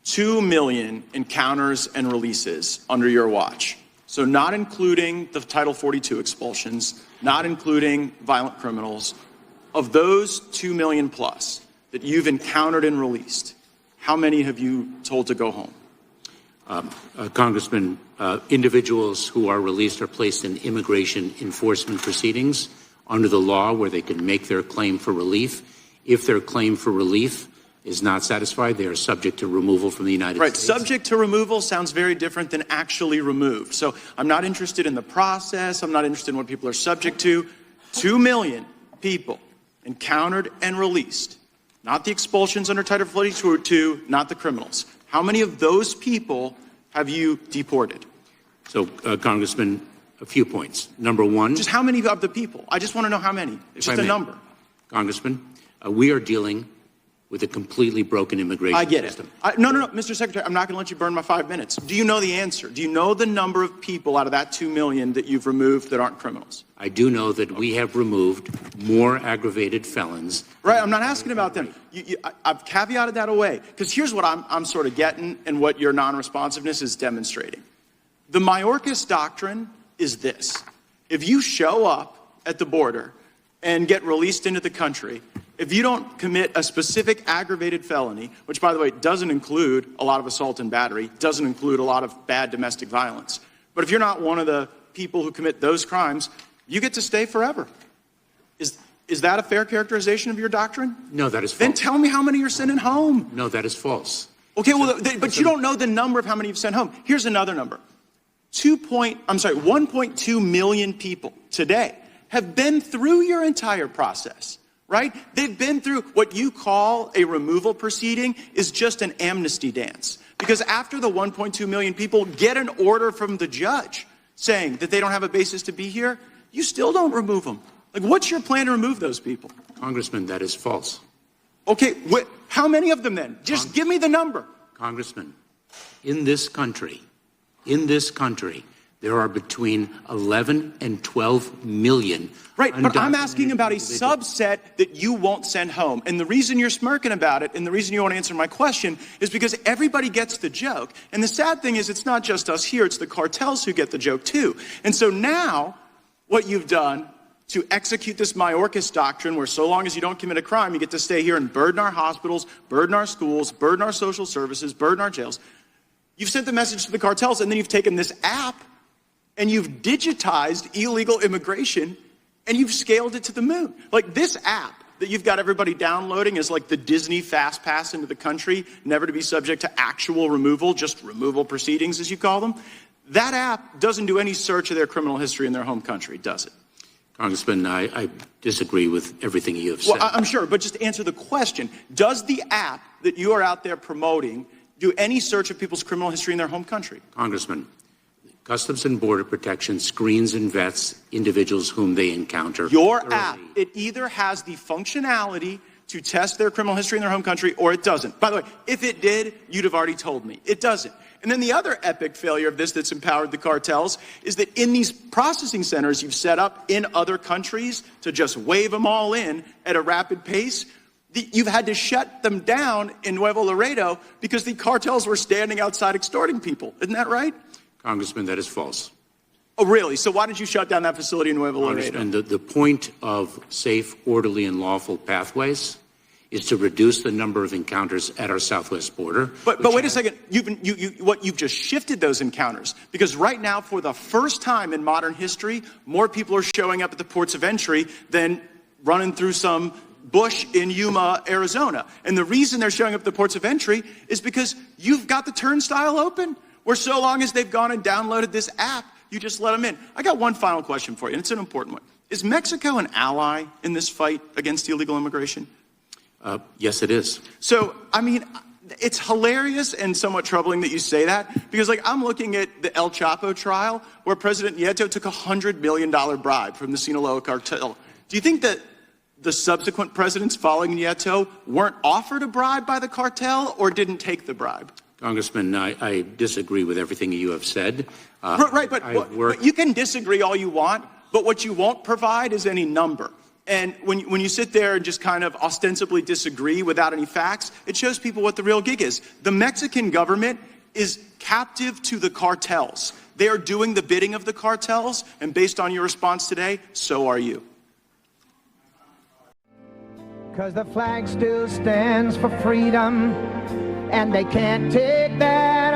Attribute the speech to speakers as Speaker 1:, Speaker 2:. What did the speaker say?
Speaker 1: 2 million encounters and releases under your watch. So not including the Title 42 expulsions, not including violent criminals. Of those 2 million plus that you've encountered and released, how many have you told to go home?
Speaker 2: Congressman, individuals who are released are placed in immigration enforcement proceedings under the law where they can make their claim for relief. If their claim for relief is not satisfied, they are subject to removal from the United States.
Speaker 1: Right, subject to removal sounds very different than actually removed. So I'm not interested in the process. I'm not interested in what people are subject to. 2 million people encountered and released. Not the expulsions under Title 42, not the criminals. How many of those people have you deported?
Speaker 2: So, Congressman, a few points. Number one.
Speaker 1: Just how many of the people? I just want to know how many. It's just a number.
Speaker 2: Congressman, we are dealing with a completely broken immigration system.
Speaker 1: I get it. No, Mr. Secretary, I'm not going to let you burn my 5 minutes. Do you know the answer? Do you know the number of people out of that 2 million that you've removed that aren't criminals?
Speaker 2: I do know that we have removed more aggravated felons.
Speaker 1: Right, I'm not asking about them. I've caveated that away, because here's what I'm sort of getting and what your non-responsiveness is demonstrating. The Mayorkas doctrine is this. If you show up at the border and get released into the country, if you don't commit a specific aggravated felony, which, by the way, doesn't include a lot of assault and battery, doesn't include a lot of bad domestic violence, but if you're not one of the people who commit those crimes, you get to stay forever. Is that a fair characterization of your doctrine?
Speaker 2: No, that is false.
Speaker 1: Then tell me how many you're sending home.
Speaker 2: No, that is false.
Speaker 1: Okay, well, but you don't know the number of how many you've sent home. Here's another number. 1.2 million people today have been through your entire process, right? They've been through what you call a removal proceeding is just an amnesty dance. Because after the 1.2 million people get an order from the judge saying that they don't have a basis to be here, you still don't remove them. Like, what's your plan to remove those people?
Speaker 2: Congressman, that is false.
Speaker 1: Okay, how many of them then? Just give me the number.
Speaker 2: Congressman, in this country, there are between 11 and 12 million.
Speaker 1: Right, but I'm asking about a subset that you won't send home. And the reason you're smirking about it and the reason you won't answer my question is because everybody gets the joke. And the sad thing is it's not just us here, it's the cartels who get the joke too. And so now what you've done to execute this Mayorkas doctrine where so long as you don't commit a crime, you get to stay here and burden our hospitals, burden our schools, burden our social services, burden our jails. You've sent the message to the cartels, and then you've taken this app and you've digitized illegal immigration and you've scaled it to the moon. Like this app that you've got everybody downloading is like the Disney Fast Pass into the country, never to be subject to actual removal, just removal proceedings as you call them. That app doesn't do any search of their criminal history in their home country, does it?
Speaker 2: Congressman, I disagree with everything you have said.
Speaker 1: Well, I'm sure, but just answer the question. Does the app that you are out there promoting do any search of people's criminal history in their home country?
Speaker 2: Congressman, Customs and Border Protection screens and vets individuals whom they encounter.
Speaker 1: Your app, it either has the functionality to test their criminal history in their home country or it doesn't. By the way, if it did, you'd have already told me. It doesn't. And then the other epic failure of this that's empowered the cartels is that in these processing centers you've set up in other countries to just wave them all in at a rapid pace, you've had to shut them down in Nuevo Laredo because the cartels were standing outside extorting people. Isn't that right?
Speaker 2: Congressman, that is false.
Speaker 1: Oh, really? So why did you shut down that facility in Nuevo Laredo?
Speaker 2: And the point of safe, orderly, and lawful pathways is to reduce the number of encounters at our southwest border.
Speaker 1: But wait a second. You've just shifted those encounters because right now, for the first time in modern history, more people are showing up at the ports of entry than running through some bush in Yuma, Arizona. And the reason they're showing up at the ports of entry is because you've got the turnstile open, where so long as they've gone and downloaded this app, you just let them in. I got one final question for you, and it's an important one. Is Mexico an ally in this fight against illegal immigration?
Speaker 2: Yes, it is.
Speaker 1: So, I mean, it's hilarious and somewhat troubling that you say that because, like, I'm looking at the El Chapo trial where President Nieto took a $100 million bribe from the Sinaloa cartel. Do you think that the subsequent presidents following Nieto weren't offered a bribe by the cartel or didn't take the bribe?
Speaker 2: Congressman, I disagree with everything you have said.
Speaker 1: Right, but you can disagree all you want, but what you won't provide is any number. And when you sit there and just kind of ostensibly disagree without any facts, it shows people what the real gig is. The Mexican government is captive to the cartels. They are doing the bidding of the cartels, and based on your response today, so are you.
Speaker 3: Because the flag still stands for freedom, and they can't take that